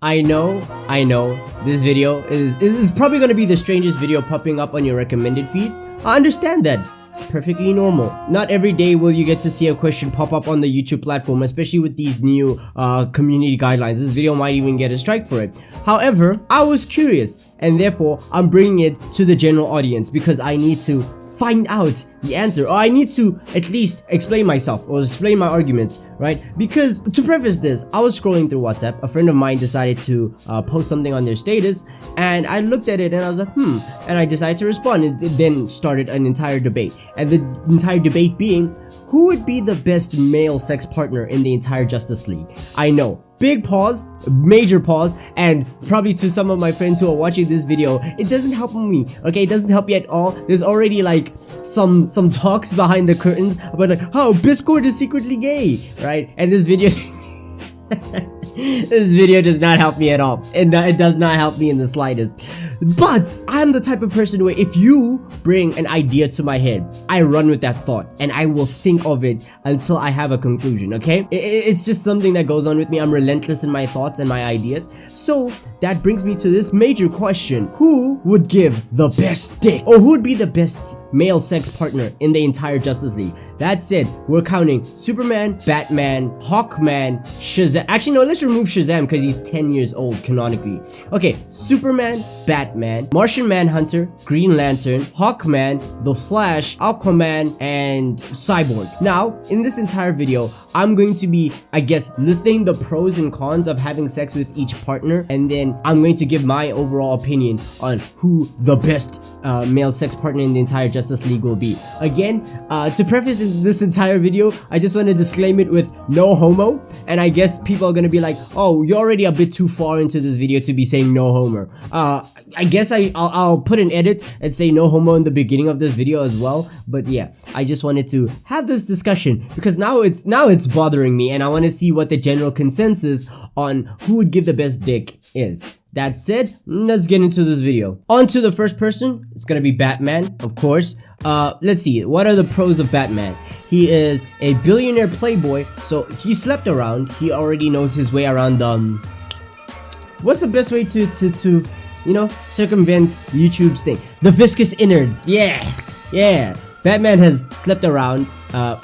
I know, this video is probably gonna be the strangest video popping up on your recommended feed. I understand that. It's perfectly normal. Not every day will you get to see a question pop up on the YouTube platform, especially with these new community guidelines. This video might even get a strike for it. However, I was curious, and therefore I'm bringing it to the general audience because I need to find out the answer, or I need to at least explain myself or explain my arguments, right? Because to preface this, I was scrolling through WhatsApp. A friend of mine decided to post something on their status, and I looked at it and I was like, and I decided to respond. It then started an entire debate, and the entire debate being, who would be the best male sex partner in the entire Justice League? I know, big pause, major pause, and probably to some of my friends who are watching this video, it doesn't help me, okay? It doesn't help me at all. There's already like some talks behind the curtains about like, oh, Biscord is secretly gay, right? And this video this video does not help me at all, and it does not help me in the slightest. But I'm the type of person where if you bring an idea to my head, I run with that thought and I will think of it until I have a conclusion, okay? It's just something that goes on with me. I'm relentless in my thoughts and my ideas. So that brings me to this major question. Who would give the best dick? Or who would be the best male sex partner in the entire Justice League? That said, we're counting Superman, Batman, Hawkman, Shazam. Actually, no, let's remove Shazam because he's 10 years old canonically. Okay, Superman, Batman, Martian Manhunter, Green Lantern, Hawkman, The Flash, Aquaman, and Cyborg. Now, in this entire video, I'm going to be, I guess, listing the pros and cons of having sex with each partner, and then I'm going to give my overall opinion on who the best male sex partner in the entire Justice League will be. Again, to preface this entire video, I just want to disclaim it with no homo, and I guess people are gonna be like, oh, you're already a bit too far into this video to be saying no homo. I guess I'll put an edit and say no homo in the beginning of this video as well, but yeah, I just wanted to have this discussion because now it's bothering me, and I want to see what the general consensus on who would give the best dick is. That said, let's get into this video. On to the first person. It's gonna be Batman, of course. Let's see, what are the pros of Batman? He is a billionaire playboy, so he slept around. He already knows his way around what's the best way to you know, circumvent YouTube's thing? The viscous innards. Yeah. Batman has slept around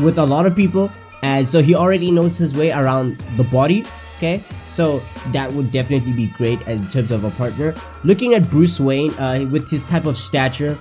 with a lot of people, and so he already knows his way around the body. Okay, so that would definitely be great in terms of a partner. Looking at Bruce Wayne, with his type of stature,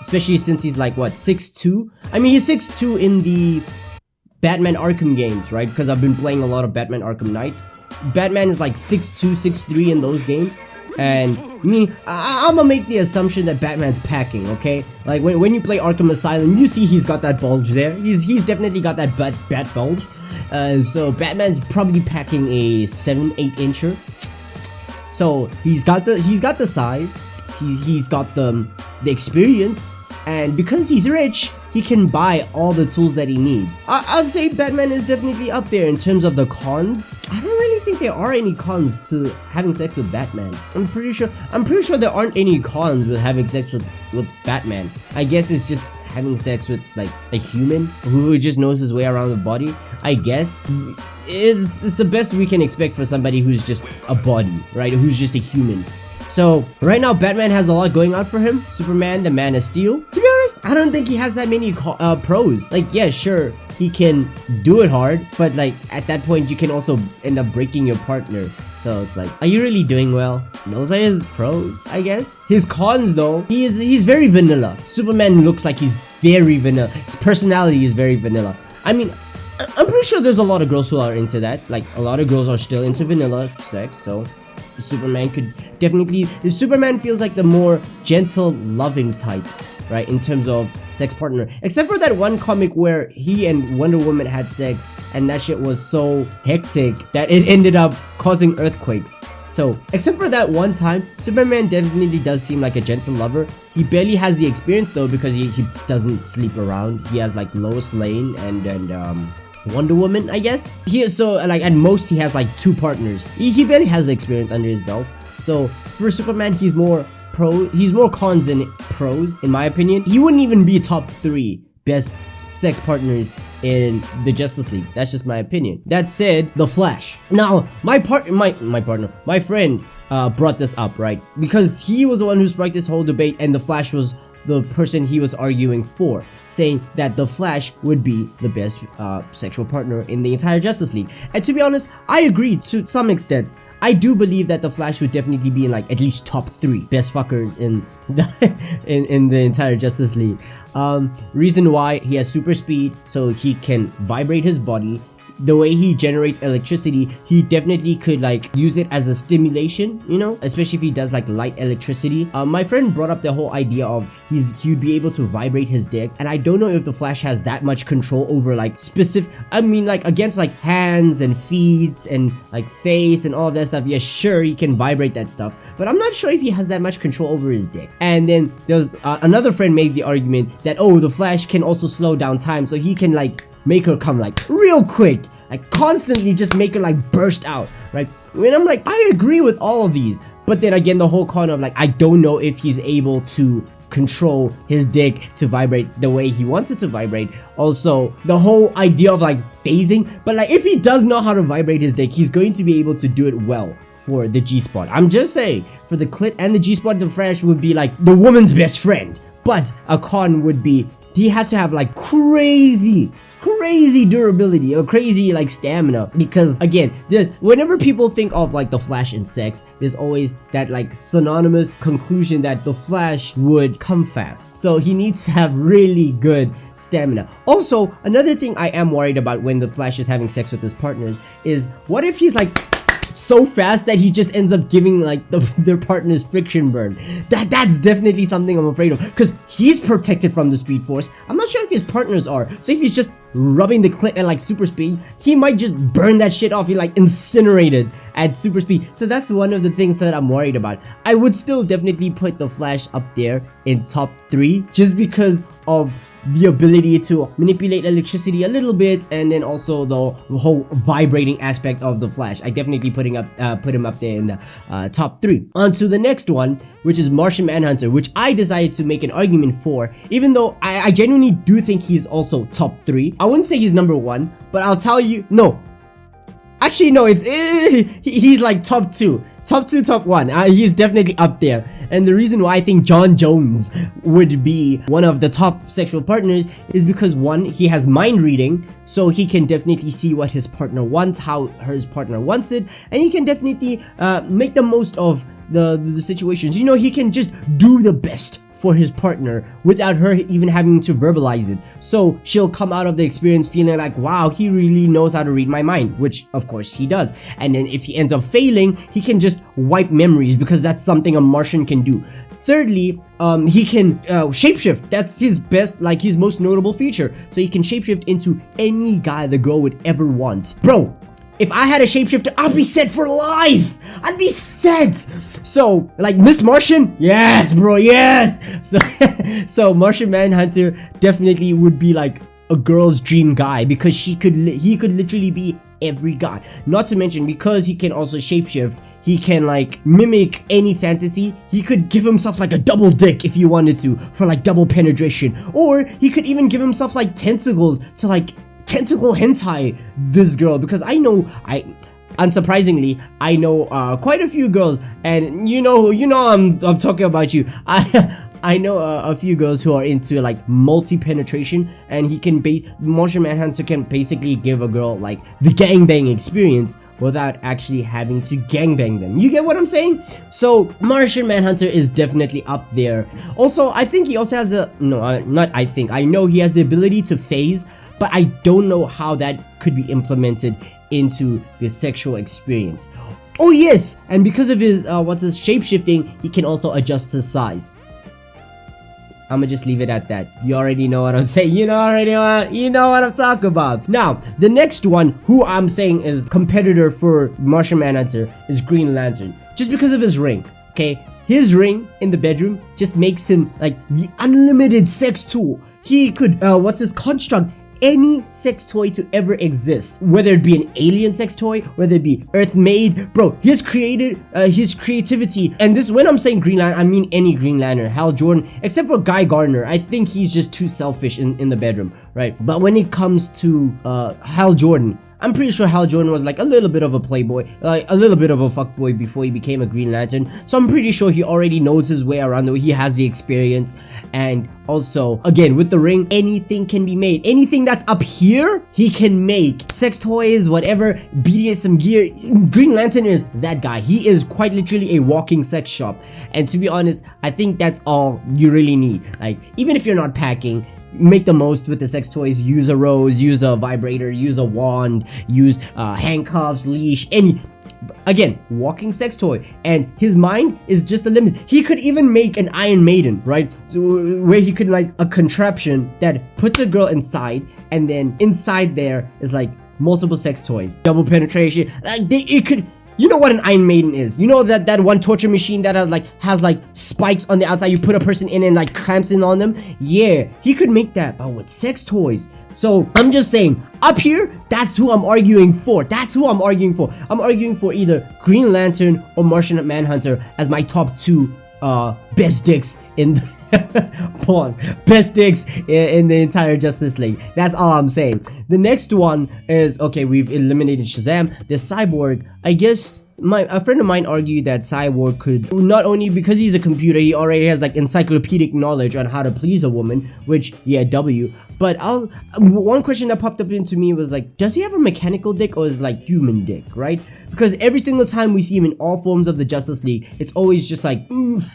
especially since he's like what, 6'2"? I mean, he's 6'2" in the Batman Arkham games, right? Because I've been playing a lot of Batman Arkham Knight. Batman is like 6'2", 6'3" in those games. And I'm gonna make the assumption that Batman's packing, okay? Like when you play Arkham Asylum, you see he's got that bulge there. He's definitely got that bat bulge. So Batman's probably packing a 7-8 incher. So he's got the size, he's got the experience, and because he's rich, he can buy all the tools that he needs. I'll say Batman is definitely up there in terms of the cons. I don't really think there are any cons to having sex with Batman. I'm pretty sure there aren't any cons with having sex with Batman. I guess it's just having sex with like a human who just knows his way around the body. I guess it's the best we can expect for somebody who's just a body, right? Who's just a human. So right now Batman has a lot going on for him. Superman, the Man of Steel. To be honest, I don't think he has that many pros. Like, yeah, sure, he can do it hard, but like at that point you can also end up breaking your partner. So it's like, are you really doing well? Those are his pros, I guess. His cons though, he's very vanilla. Superman looks like he's very vanilla. His personality is very vanilla. I mean, I'm pretty sure there's a lot of girls who are into that. Like, a lot of girls are still into vanilla sex, so Superman could definitely... Superman feels like the more gentle, loving type, right, in terms of sex partner. Except for that one comic where he and Wonder Woman had sex, and that shit was so hectic that it ended up causing earthquakes. So, except for that one time, Superman definitely does seem like a gentle lover. He barely has the experience though, because he doesn't sleep around. He has like Lois Lane and Wonder Woman, I guess. He is so like at most he has like 2 partners. He barely has the experience under his belt. So for Superman, he's more cons than pros in my opinion. He wouldn't even be top 3 best sex partners in the Justice League. That's just my opinion. That said, the Flash. Now, my friend brought this up, right? Because he was the one who sparked this whole debate, and the Flash was the person he was arguing for, saying that the Flash would be the best sexual partner in the entire Justice League. And to be honest, I agree to some extent. I do believe that the Flash would definitely be in like at least top 3 best fuckers in the in the entire Justice League. Reason why: he has super speed, so he can vibrate his body. The way he generates electricity, he definitely could like use it as a stimulation, you know, especially if he does like light electricity. My friend brought up the whole idea of he'd be able to vibrate his dick, and I don't know if the Flash has that much control over like specific, I mean like against like hands and feet and like face and all of that stuff. Yeah, sure, he can vibrate that stuff, but I'm not sure if he has that much control over his dick. And then there's another friend made the argument that, oh, the Flash can also slow down time, so he can like make her come like real quick, like constantly just make her like burst out, right? And I'm like, I agree with all of these, but then again, the whole con of like, I don't know if he's able to control his dick to vibrate the way he wants it to vibrate. Also, the whole idea of like phasing, but like if he does know how to vibrate his dick, he's going to be able to do it well for the G-spot. I'm just saying, for the clit and the G-spot, the Flash would be like the woman's best friend. But a con would be he has to have like crazy durability or crazy like stamina, because again, whenever people think of like the Flash and sex, there's always that like synonymous conclusion that the Flash would come fast, so he needs to have really good stamina. Also, another thing I am worried about when the Flash is having sex with his partners is, what if he's like so fast that he just ends up giving like their partner's friction burn? That's definitely something I'm afraid of, because he's protected from the speed force. I'm not sure if his partners are, so if he's just rubbing the clit at like super speed, he might just burn that shit off. He like incinerated at super speed. So that's one of the things that I'm worried about. I would still definitely put the Flash up there in top 3, just because of the ability to manipulate electricity a little bit, and then also the whole vibrating aspect of the Flash. I definitely put him up there in the top 3. On to the next one, which is Martian Manhunter, which I decided to make an argument for, even though I genuinely do think he's also top 3. I wouldn't say he's number 1, but I'll tell you, no. Actually, no, he's like top 2. Top 2, top 1. He's definitely up there. And the reason why I think John Jones would be one of the top sexual partners is because, one, he has mind reading, so he can definitely see what his partner wants, how his partner wants it, and he can definitely make the most of the situations. You know, he can just do the best for his partner without her even having to verbalize it. So she'll come out of the experience feeling like, wow, he really knows how to read my mind, which of course he does. And then if he ends up failing, he can just wipe memories, because that's something a Martian can do. Thirdly, he can shapeshift. That's his best, like his most notable feature. So he can shapeshift into any guy the girl would ever want. Bro, if I had a shapeshifter, I'd be set for life. I'd be set. So, like Miss Martian, yes, bro, yes. So Martian Manhunter definitely would be like a girl's dream guy, because he could literally be every guy. Not to mention, because he can also shapeshift, he can like mimic any fantasy. He could give himself like a double dick if he wanted to, for like double penetration, or he could even give himself like tentacles to like tentacle hentai this girl, because unsurprisingly, I know quite a few girls, and you know I'm talking about you. I know a few girls who are into like multi-penetration, and Martian Manhunter can basically give a girl like the gangbang experience without actually having to gangbang them. You get what I'm saying? So Martian Manhunter is definitely up there. Also, I think he also has I know he has the ability to phase, but I don't know how that could be implemented into the sexual experience. Oh yes, and because of his shape-shifting, he can also adjust his size. I'ma just leave it at that. You already know what I'm saying. You know what I'm talking about. Now, the next one who I'm saying is competitor for Martian Manhunter is Green Lantern. Just because of his ring, okay? His ring in the bedroom just makes him like the unlimited sex tool. He could, construct any sex toy to ever exist, whether it be an alien sex toy, whether it be Earth made. Bro, his creativity, and this, when I'm saying Green Lantern, I mean any Green Lantern, Hal Jordan, except for Guy Gardner. I think he's just too selfish in the bedroom, right? But when it comes to Hal Jordan, I'm pretty sure Hal Jordan was like a little bit of a playboy, like a little bit of a fuckboy before he became a Green Lantern. So I'm pretty sure he already knows his way around, though. He has the experience. And also, again, with the ring, anything can be made. Anything that's up here, he can make. Sex toys, whatever, BDSM gear. Green Lantern is that guy. He is quite literally a walking sex shop. And to be honest, I think that's all you really need. Like, even if you're not packing, make the most with the sex toys. Use a rose, use a vibrator, use a wand, use handcuffs, leash, any. Again, walking sex toy. And his mind is just the limit. He could even make an Iron Maiden, right? So, where he could like a contraption that puts a girl inside, and then inside there is like multiple sex toys, double penetration. Like it could. You know what an Iron Maiden is? You know that one torture machine that has like spikes on the outside. You put a person in and like clamps in on them. Yeah, he could make that, but with sex toys. So I'm just saying, up here, that's who I'm arguing for. That's who I'm arguing for. I'm arguing for either Green Lantern or Martian Manhunter as my top two best dicks in the pause. Best dicks in the entire Justice League. That's all I'm saying. The next one is, okay, we've eliminated Shazam. The Cyborg, I guess. A friend of mine argued that Cyborg could, not only because he's a computer, he already has like encyclopedic knowledge on how to please a woman, which, yeah, W. But one question that popped up into me was like, does he have a mechanical dick or is it like human dick, right? Because every single time we see him in all forms of the Justice League, it's always just like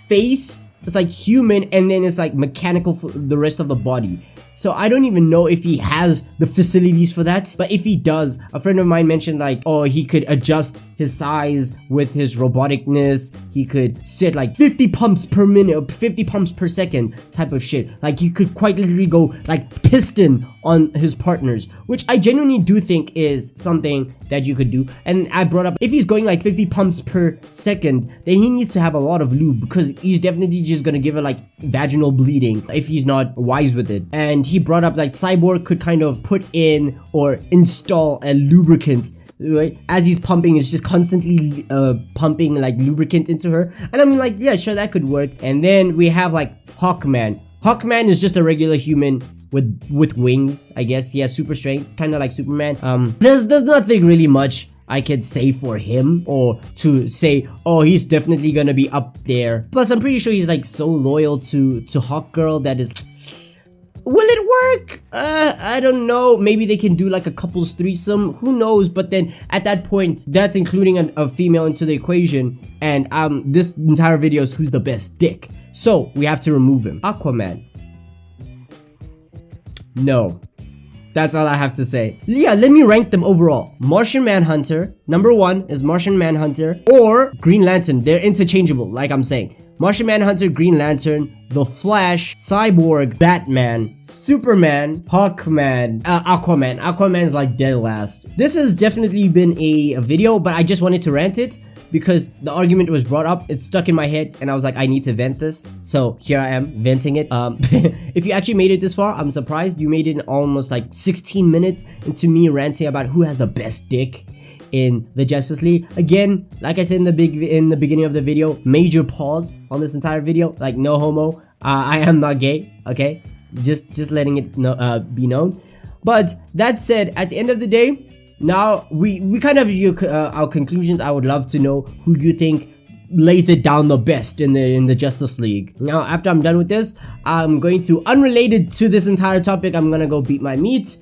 face, it's like human, and then it's like mechanical for the rest of the body. So I don't even know if he has the facilities for that. But if he does, a friend of mine mentioned like, oh, he could adjust his size with his roboticness. He could sit like 50 pumps per minute or 50 pumps per second type of shit. Like he could quite literally go like piston on his partners, which I genuinely do think is something that you could do. And I brought up, if he's going like 50 pumps per second, then he needs to have a lot of lube, because he's definitely just gonna give her like vaginal bleeding if he's not wise with it. And he brought up like Cyborg could kind of put in or install a lubricant, right? As he's pumping, it's just constantly pumping like lubricant into her. And I mean, like, yeah, sure, that could work. And then we have like Hawkman. Hawkman is just a regular human with wings, I guess. He has super strength, kind of like Superman. There's nothing really much I could say for him, or to say, oh, he's definitely gonna be up there. Plus, I'm pretty sure he's like so loyal to Hawkgirl that is. Will it work? I don't know. Maybe they can do like a couples threesome. Who knows? But then at that point, that's including a female into the equation. And this entire video is who's the best dick. So we have to remove him. Aquaman. No. That's all I have to say. Yeah, let me rank them overall. Martian Manhunter. Number 1 is Martian Manhunter or Green Lantern. They're interchangeable, like I'm saying. Martian Manhunter, Green Lantern, The Flash, Cyborg, Batman, Superman, Hawkman, Aquaman. Aquaman's like dead last. This has definitely been a video, but I just wanted to rant it because the argument was brought up. It's stuck in my head and I was like, I need to vent this. So here I am venting it. If you actually made it this far, I'm surprised. You made it in almost like 16 minutes into me ranting about who has the best dick in the Justice League. Again, like I said in the beginning of the video, major pause on this entire video. Like, no homo. I am not gay. Okay, just letting it be known. But that said, at the end of the day, now we kind of our conclusions. I would love to know who you think lays it down the best in the Justice League. Now, after I'm done with this, I'm going to, unrelated to this entire topic, I'm gonna go beat my meat.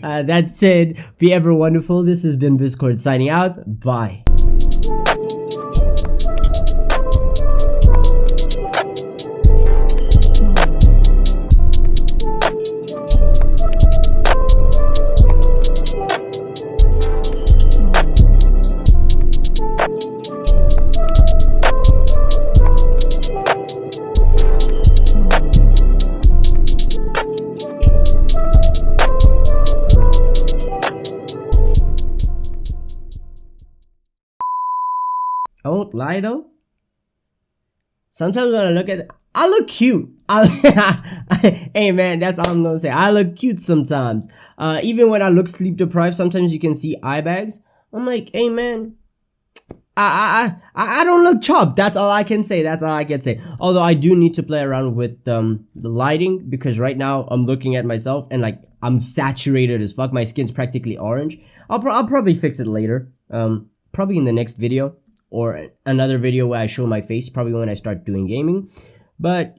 That said, be ever wonderful. This has been Biscord signing out. Bye. I won't lie though. Sometimes when I look at I look cute. Hey man, that's all I'm gonna say. I look cute sometimes. Even when I look sleep deprived, sometimes you can see eye bags. I'm like, hey man, I don't look chopped. That's all I can say. That's all I can say. Although I do need to play around with the lighting, because right now I'm looking at myself and like I'm saturated as fuck. My skin's practically orange. I'll probably fix it later. Probably in the next video or another video where I show my face. Probably when I start doing gaming. But